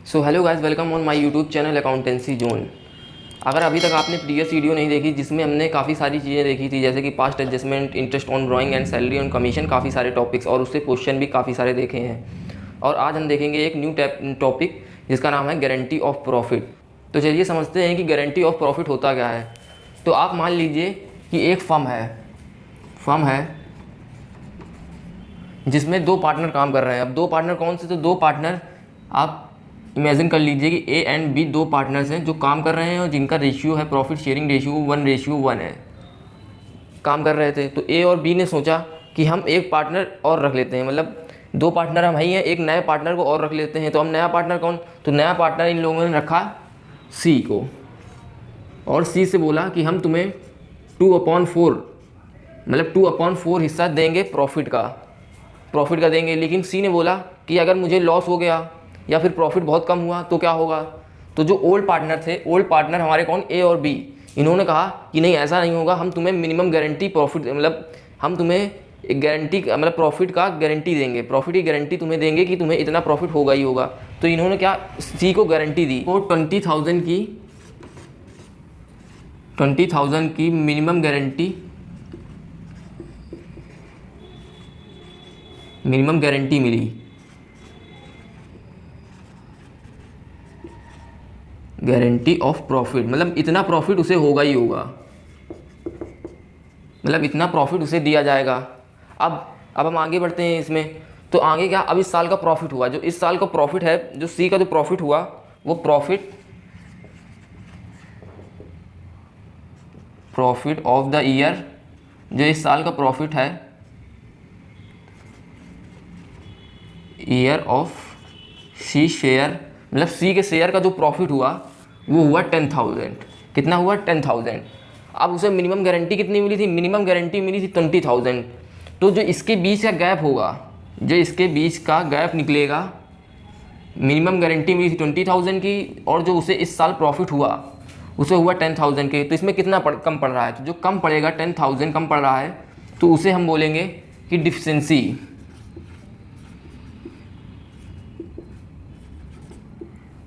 So hello guys, welcome on my YouTube channel accountancy zone. अगर अभी तक आपने प्रीवियस वीडियो नहीं देखी जिसमें हमने काफ़ी सारी चीज़ें देखी थी, जैसे कि past adjustment, interest on drawing and salary on commission, काफ़ी सारे टॉपिक्स और उससे क्वेश्चन भी काफ़ी सारे देखे हैं। और आज हम देखेंगे एक न्यू टॉपिक जिसका नाम है गारंटी ऑफ प्रॉफिट। तो चलिए समझते हैं कि गारंटी ऑफ प्रॉफिट होता क्या है। तो आप मान लीजिए कि एक फर्म है जिसमें दो पार्टनर काम कर रहे हैं। अब दो पार्टनर कौन से? तो दो पार्टनर आप इमेजिन कर लीजिए कि ए एंड बी दो पार्टनर्स हैं जो काम कर रहे हैं और जिनका रेशियो है, प्रॉफिट शेयरिंग रेशियो 1:1 है। काम कर रहे थे तो ए और बी ने सोचा कि हम एक पार्टनर और रख लेते हैं, मतलब दो पार्टनर हम ही हैं, एक नए पार्टनर को और रख लेते हैं। तो हम नया पार्टनर कौन? तो नया पार्टनर इन लोगों ने रखा सी को, और सी से बोला कि हम तुम्हें 2/4 मतलब 2/4 हिस्सा देंगे प्रॉफिट का देंगे। लेकिन सी ने बोला कि अगर मुझे लॉस हो गया या फिर प्रॉफिट बहुत कम हुआ तो क्या होगा? तो जो ओल्ड पार्टनर हमारे कौन? ए और बी, इन्होंने कहा कि नहीं, ऐसा नहीं होगा, हम तुम्हें मिनिमम गारंटी प्रॉफिट, मतलब हम तुम्हें एक गारंटी, मतलब प्रॉफिट का गारंटी देंगे, प्रॉफिट की गारंटी तुम्हें देंगे कि तुम्हें इतना प्रॉफिट होगा ही होगा। तो इन्होंने क्या, सी को गारंटी दी, वो 20,000 की मिनिमम गारंटी मिली। गारंटी ऑफ प्रॉफिट मतलब इतना प्रॉफिट उसे होगा ही होगा, मतलब इतना प्रॉफिट उसे दिया जाएगा। अब हम आगे बढ़ते हैं इसमें। तो आगे क्या, अब इस साल का प्रॉफिट हुआ, जो इस साल का प्रॉफिट है, जो सी का जो प्रॉफिट हुआ, वो प्रॉफिट ऑफ द ईयर, जो इस साल का प्रॉफिट है, ईयर ऑफ सी शेयर, मतलब सी के शेयर का जो प्रॉफिट हुआ वो हुआ 10,000। कितना हुआ? 10,000। अब उसे मिनिमम गारंटी कितनी मिली थी? मिनिमम गारंटी मिली थी 20,000। तो जो इसके बीच का गैप होगा, जो इसके बीच का गैप निकलेगा, मिनिमम गारंटी मिली थी 20,000 की और जो उसे इस साल प्रॉफिट हुआ उसे हुआ 10,000 के। तो इसमें कितना कम पड़ रहा है? तो जो कम पड़ेगा, 10,000 कम पड़ रहा है, तो उसे हम बोलेंगे कि डिफिशेंसी।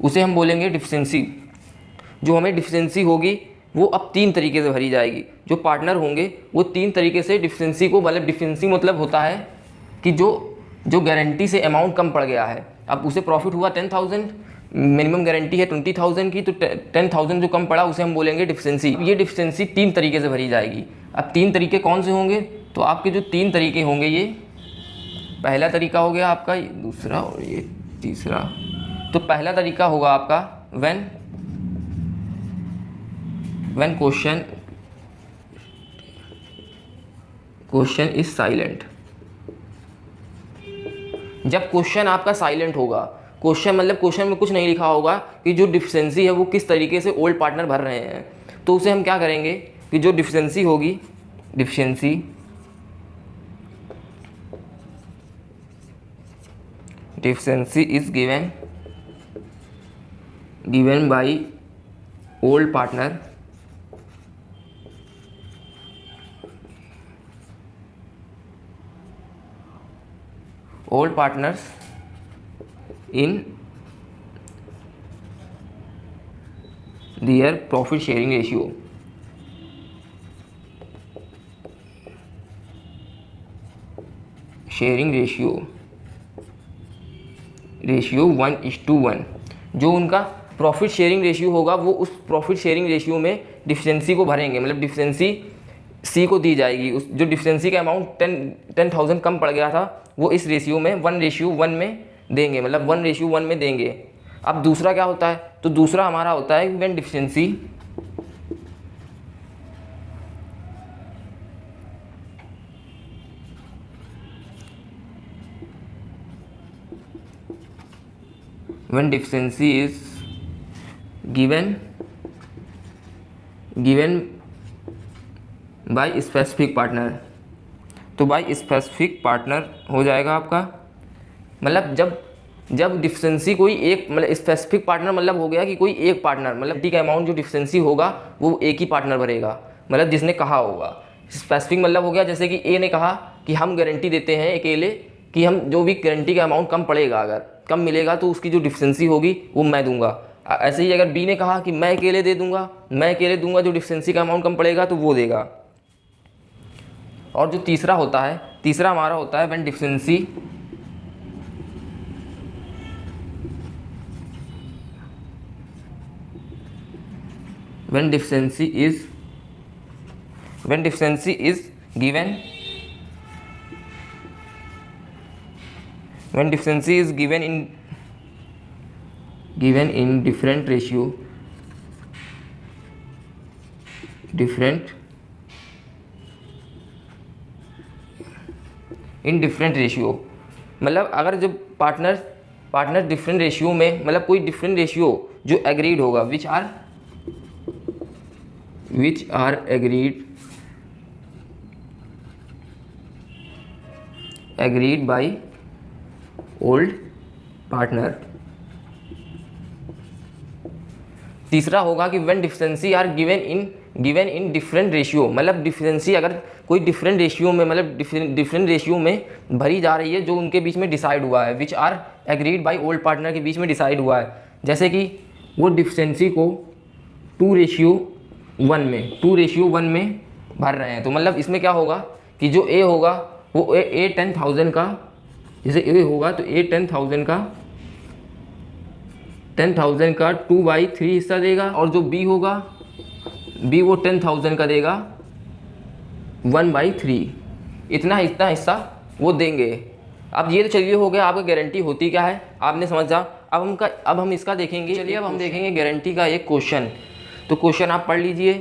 उसे हम बोलेंगे डिफिशेंसी। जो हमें डिफिशेंसी होगी वो अब 3 तरीके से भरी जाएगी। जो पार्टनर होंगे वो 3 तरीके से डिफिशेंसी को, मतलब डिफिशेंसी मतलब होता है कि जो गारंटी से अमाउंट कम पड़ गया है। अब उसे प्रॉफिट हुआ 10,000, मिनिमम गारंटी है 20,000 की, तो 10,000 जो कम पड़ा उसे हम बोलेंगे डिफिशेंसी। ये डिफिशेंसी 3 तरीके से भरी जाएगी। अब 3 तरीके कौन से होंगे? तो आपके जो 3 तरीके होंगे, ये पहला तरीका हो गया आपका, दूसरा और ये तीसरा। तो पहला तरीका होगा आपका व्हेन क्वेश्चन इज साइलेंट। जब क्वेश्चन आपका साइलेंट होगा, क्वेश्चन मतलब क्वेश्चन में कुछ नहीं लिखा होगा कि जो डिफिशेंसी है वो किस तरीके से ओल्ड पार्टनर भर रहे हैं, तो उसे हम क्या करेंगे कि जो डिफिशेंसी होगी, deficiency is given by old partner in their profit sharing ratio। Ratio 1:1। जो उनका प्रॉफिट शेयरिंग रेशियो होगा वो उस प्रॉफिट शेयरिंग रेशियो में डिफिशेंसी को भरेंगे, मतलब डिफिशेंसी सी को दी जाएगी। उस जो डिफिशेंसी का अमाउंट 10,000 कम पड़ गया था वो इस रेशियो में 1:1 में देंगे, मतलब 1:1 में देंगे। अब दूसरा क्या होता है? तो दूसरा हमारा होता है when deficiency is given by specific partner. तो बाय स्पेसिफिक पार्टनर हो जाएगा आपका, मतलब जब डिफिशेंसी कोई एक, मतलब स्पेसिफिक पार्टनर मतलब हो गया कि कोई एक पार्टनर, मतलब डी का अमाउंट जो डिफिशेंसी होगा वो एक ही पार्टनर भरेगा, मतलब जिसने कहा होगा। स्पेसिफिक मतलब हो गया जैसे कि ए ने कहा कि हम गारंटी देते हैं अकेले कि हम जो भी गारंटी का अमाउंट कम पड़ेगा अगर, कम मिलेगा तो उसकी जो डिफिशेंसी होगी वो मैं दूंगा। ऐसे ही अगर बी ने कहा कि मैं अकेले दे दूंगा, मैं अकेले दूंगा, जो डिफिशेंसी का अमाउंट कम पड़ेगा तो वो देगा। और जो तीसरा होता है, तीसरा हमारा होता है when deficiency is given, when deficiency is given in different ratio, मतलब अगर जब पार्टनर डिफरेंट रेशियो में, मतलब कोई डिफरेंट रेशियो जो एग्रीड होगा, which are agreed by old partner. तीसरा होगा कि when deficiency are given in different ratio, मतलब डिफिशेंसी अगर कोई डिफरेंट रेशियो में, मतलब डिफरेंट रेशियो में भरी जा रही है, जो उनके बीच में डिसाइड हुआ है, which are agreed by old partner के बीच में डिसाइड हुआ है। जैसे कि वो डिफिशेंसी को 2:1 में भर रहे हैं, तो मतलब इसमें क्या होगा कि जो ए होगा वो ए 10,000 का, जैसे ए होगा तो ए 10,000 का 2/3 हिस्सा देगा, और जो बी होगा, बी वो 10,000 का देगा 1/3, इतना हिस्सा वो देंगे। अब ये तो चलिए हो गया आपका गारंटी होती क्या है, आपने समझा। अब हम इसका देखेंगे। चलिए अब हम देखेंगे गारंटी का एक क्वेश्चन। तो क्वेश्चन आप पढ़ लीजिए।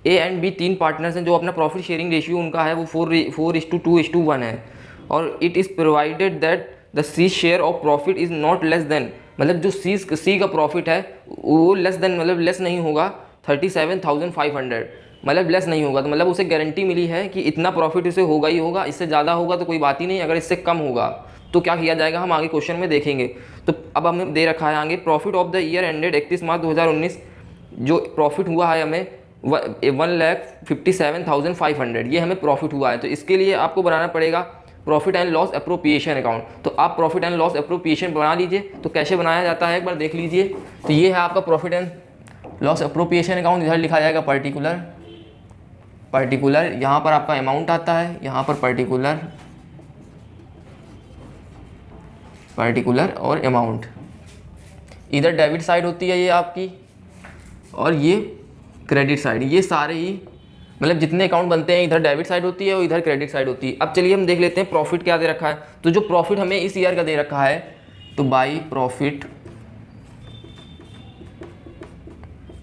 ए एंड बी 3 पार्टनर्स हैं, जो अपना प्रॉफिट शेयरिंग रेशियो उनका है वो 4:2:1 है, और it is provided that the C share of profit is not less than, मतलब जो सी का प्रॉफिट है वो लेस देन, मतलब लेस नहीं होगा 37,500, मतलब लेस नहीं होगा, तो मतलब उसे गारंटी मिली है कि इतना प्रॉफिट इसे होगा ही होगा, इससे ज़्यादा होगा तो कोई बात ही नहीं, अगर इससे कम होगा तो क्या किया जाएगा हम आगे क्वेश्चन में देखेंगे। तो अब हमें दे रखा है आगे, profit of the year ended 31 मार्च 2019, जो प्रॉफिट हुआ है हमें 1,57,500, ये हमें प्रॉफिट हुआ है। तो इसके लिए आपको बनाना पड़ेगा profit and loss appropriation account. तो आप प्रॉफिट एंड लॉस एप्रोप्रिएशन बना लीजिए। तो कैसे बनाया जाता है एक बार देख लीजिए। तो ये है आपका profit and loss appropriation account. इधर लिखा जाएगा पर्टिकुलर, यहाँ पर आपका अमाउंट आता है, यहाँ पर पर्टिकुलर और अमाउंट। इधर डेबिट साइड होती है ये आपकी, और ये क्रेडिट साइड। ये सारे ही मतलब जितने अकाउंट बनते हैं, इधर डेबिट साइड होती है और इधर क्रेडिट साइड होती है। अब चलिए हम देख लेते हैं प्रॉफिट क्या दे रखा है। तो जो प्रॉफिट हमें इस ईयर का दे रखा है, तो बाई प्रॉफिट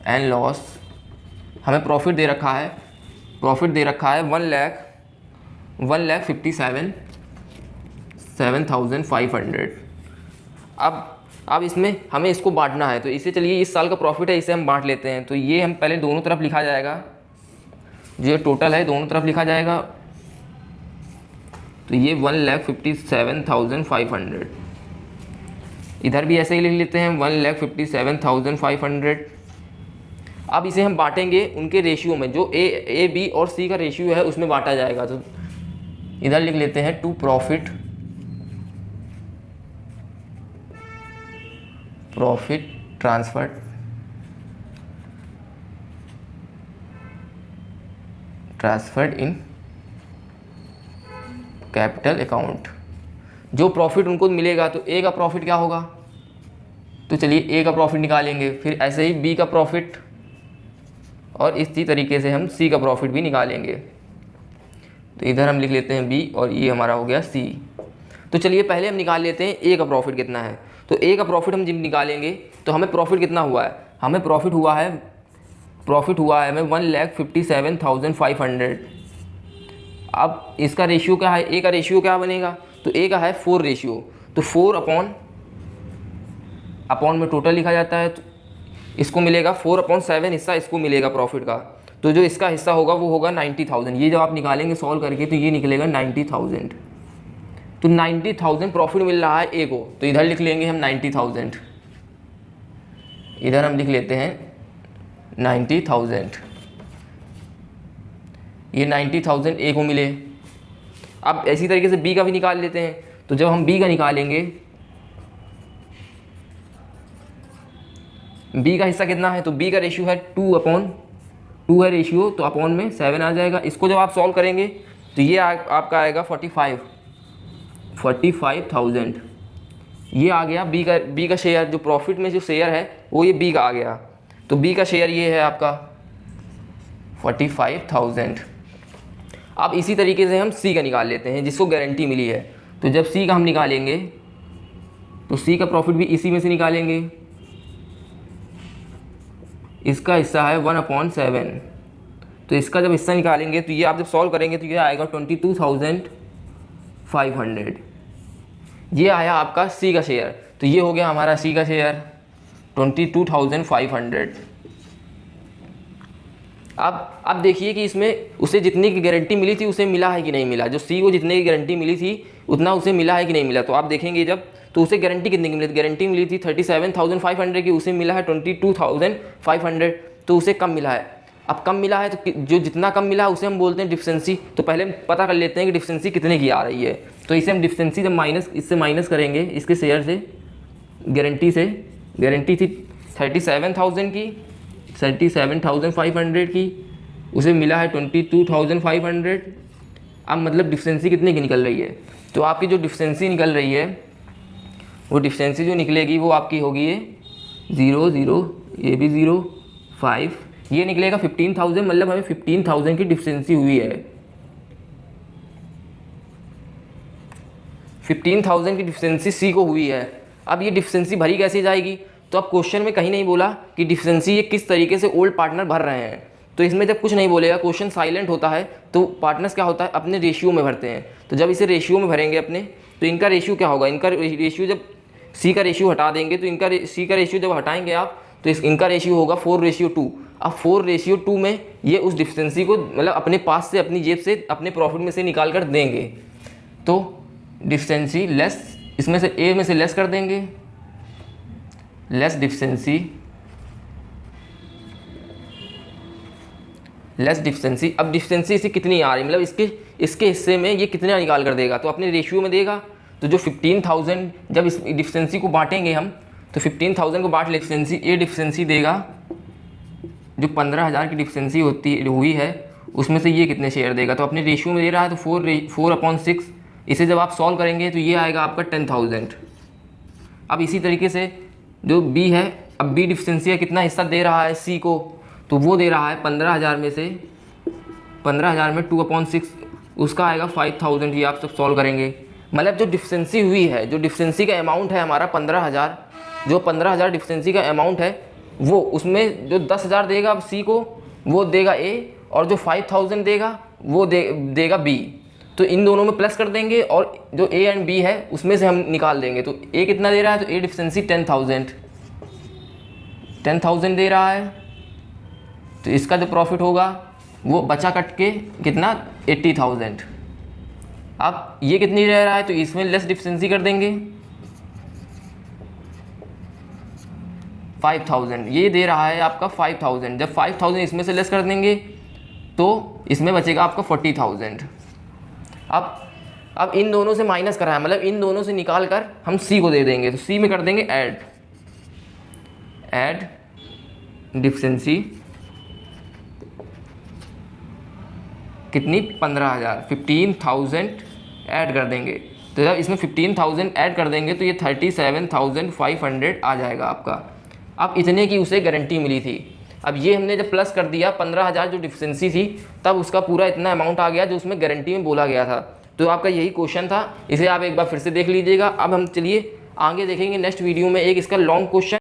एंड लॉस हमें प्रॉफिट दे रखा है 1,57,500। अब इसमें हमें इसको बांटना है, तो इसे चलिए इस साल का प्रॉफिट है, इसे हम बांट लेते हैं। तो ये हम पहले दोनों तरफ लिखा जाएगा, जो टोटल है दोनों तरफ लिखा जाएगा। तो ये 1,57,500, इधर भी ऐसे ही लिख लेते हैं 1,57,500। अब इसे हम बांटेंगे उनके रेशियो में, जो ए बी और सी का रेशियो है उसमें बांटा जाएगा। तो इधर लिख लेते हैं to profit transferred in capital account. जो प्रॉफिट उनको मिलेगा, तो ए का प्रॉफिट क्या होगा, तो चलिए ए का प्रॉफिट निकालेंगे, फिर ऐसे ही बी का प्रॉफिट, और इसी तरीके से हम सी का प्रॉफिट भी निकालेंगे। तो इधर हम लिख लेते हैं बी, और ये हमारा हो गया सी। तो चलिए पहले हम निकाल लेते हैं ए का प्रॉफिट कितना है। तो ए का प्रॉफिट हम जब निकालेंगे तो हमें प्रॉफिट कितना हुआ है, हमें प्रॉफिट हुआ है हमें 1,57,500। अब इसका रेशियो क्या है, ए का रेशियो क्या बनेगा, तो ए का है 4 रेशियो, तो 4 अपॉन में टोटल लिखा जाता है। तो इसको मिलेगा 4/7 हिस्सा इसको मिलेगा प्रॉफिट का। तो जो इसका हिस्सा होगा वो होगा 90,000। ये जब आप निकालेंगे सॉल्व करके तो ये निकलेगा 90,000। तो 90,000 प्रॉफिट मिल रहा है ए को, तो इधर लिख लेंगे हम 90,000, इधर हम लिख लेते हैं 90,000। ये 90,000 ए को मिले। अब इसी तरीके से बी का भी निकाल लेते हैं। तो जब हम बी का निकालेंगे बी का हिस्सा कितना है, तो बी का रेशियो है 2/2 है रेशियो, तो अपॉन में 7 आ जाएगा। इसको जब आप सॉल्व करेंगे तो ये आपका आएगा 45,000। ये आ गया बी का शेयर, जो प्रॉफिट में जो शेयर है वो ये बी का आ गया। तो बी का शेयर ये है आपका 45,000। अब इसी तरीके से हम सी का निकाल लेते हैं, जिसको गारंटी मिली है। तो जब सी का हम निकालेंगे तो सी का प्रॉफिट भी इसी में से निकालेंगे। इसका हिस्सा है 1/7, तो इसका जब हिस्सा निकालेंगे तो ये आप जब सॉल्व करेंगे तो ये आएगा 22,500। ये आया आपका सी का शेयर। तो ये हो गया हमारा सी का शेयर 22,500। अब देखिए कि इसमें उसे जितने की गारंटी मिली थी उसे मिला है कि नहीं मिला। जो सी को जितने की गारंटी मिली थी उतना उसे मिला है कि नहीं मिला। तो आप देखेंगे जब, तो उसे गारंटी कितने की मिली थी, गारंटी मिली थी 37,500 की, उसे मिला है 22,500, तो उसे कम मिला है। अब कम मिला है तो जो जितना कम मिला है उसे हम बोलते हैं डिफिशेंसी। तो पहले हम पता कर लेते हैं कि डिफिशेंसी कितने की आ रही है। तो इसे हम डिफिशेंसी जब इससे माइनस करेंगे इसके शेयर से, गारंटी थी 37,000 की, 37,500 की, उसे मिला है 22,500। अब मतलब डिफिशेंसी कितने की निकल रही है, तो आपकी जो डिफिशेंसी निकल रही है वो डिफिशेंसी जो निकलेगी वो आपकी होगी ये 0 0, ये भी 0 5, ये निकलेगा 15,000। मतलब हमें 15,000 की डिफिशेंसी हुई है। 15,000 की डिफिशेंसी सी को हुई है। अब ये डिफिशेंसी भरी कैसे जाएगी, तो अब क्वेश्चन में कहीं नहीं बोला कि डिफिशेंसी ये किस तरीके से ओल्ड पार्टनर भर रहे हैं। तो इसमें जब कुछ नहीं बोलेगा, क्वेश्चन साइलेंट होता है, तो पार्टनर्स क्या होता है अपने रेशियो में भरते हैं। तो जब इसे रेशियो में भरेंगे अपने, तो इनका रेशियो क्या होगा, इनका रेशियो जब सी का रेशियो हटा देंगे तो इनका सी का रेशियो जब हटाएंगे आप तो इनका रेशियो होगा 4:2। अब 4:2 में ये उस डिफिशेंसी को मतलब अपने पास से, अपनी जेब से, अपने प्रॉफिट में से निकाल कर देंगे। तो डिफिशेंसी लेस, इसमें से ए में से लेस कर देंगे, लेस डिफिशेंसी, अब डिफिशेंसी इसे कितनी आ रही, मतलब इसके हिस्से में ये कितना निकाल कर देगा, तो अपने रेशियो में देगा। तो जो 15,000 जब इस डिफिशेंसी को बांटेंगे हम, तो 15,000 को बांट डिफिशेंसी, ये डिफिशेंसी देगा जो 15,000 की डिफिशेंसी हुई है उसमें से ये कितने शेयर देगा। तो अपने रेशियो में दे रहा है तो 4/6। इसे जब आप सॉल्व करेंगे तो ये आएगा आपका 10,000। अब इसी तरीके से जो बी है, अब बी डिफिशेंसी का कितना हिस्सा दे रहा है सी को, तो वो दे रहा है 15,000 में से, 15,000 में 2/6 उसका आएगा 5,000। ये आप सब सॉल्व करेंगे। मतलब जो डिफिशेंसी हुई है, जो डिफिशेंसी का अमाउंट है हमारा 15,000, जो 15,000 डिफिशेंसी का अमाउंट है वो, उसमें जो 10,000 देगा अब सी को वो देगा ए, और जो 5,000 देगा वो देगा बी। तो इन दोनों में प्लस कर देंगे और जो ए एंड बी है उसमें से हम निकाल देंगे। तो ए कितना दे रहा है, तो ए डिफिशेंसी 10,000 दे रहा है। तो इसका जो प्रॉफिट होगा वो बचा कट के कितना 80,000। अब ये कितनी रह रहा है, तो इसमें लेस डिफिशेंसी कर देंगे 5,000। ये दे रहा है आपका 5,000, जब 5,000 इसमें से लेस कर देंगे तो इसमें बचेगा आपका 40,000। अब इन दोनों से माइनस करा है, मतलब इन दोनों से निकाल कर हम सी को दे देंगे। तो सी में कर देंगे ऐड डिफिशेंसी कितनी 15,000 ऐड कर देंगे। तो जब इसमें 15,000 ऐड कर देंगे तो ये 37,500 आ जाएगा आपका। अब इतने की उसे गारंटी मिली थी। अब ये हमने जब प्लस कर दिया 15,000 जो डिफिशेंसी थी, तब उसका पूरा इतना अमाउंट आ गया जो उसमें गारंटी में बोला गया था। तो आपका यही क्वेश्चन था, इसे आप एक बार फिर से देख लीजिएगा। अब हम चलिए आगे देखेंगे नेक्स्ट वीडियो में एक इसका लॉन्ग क्वेश्चन।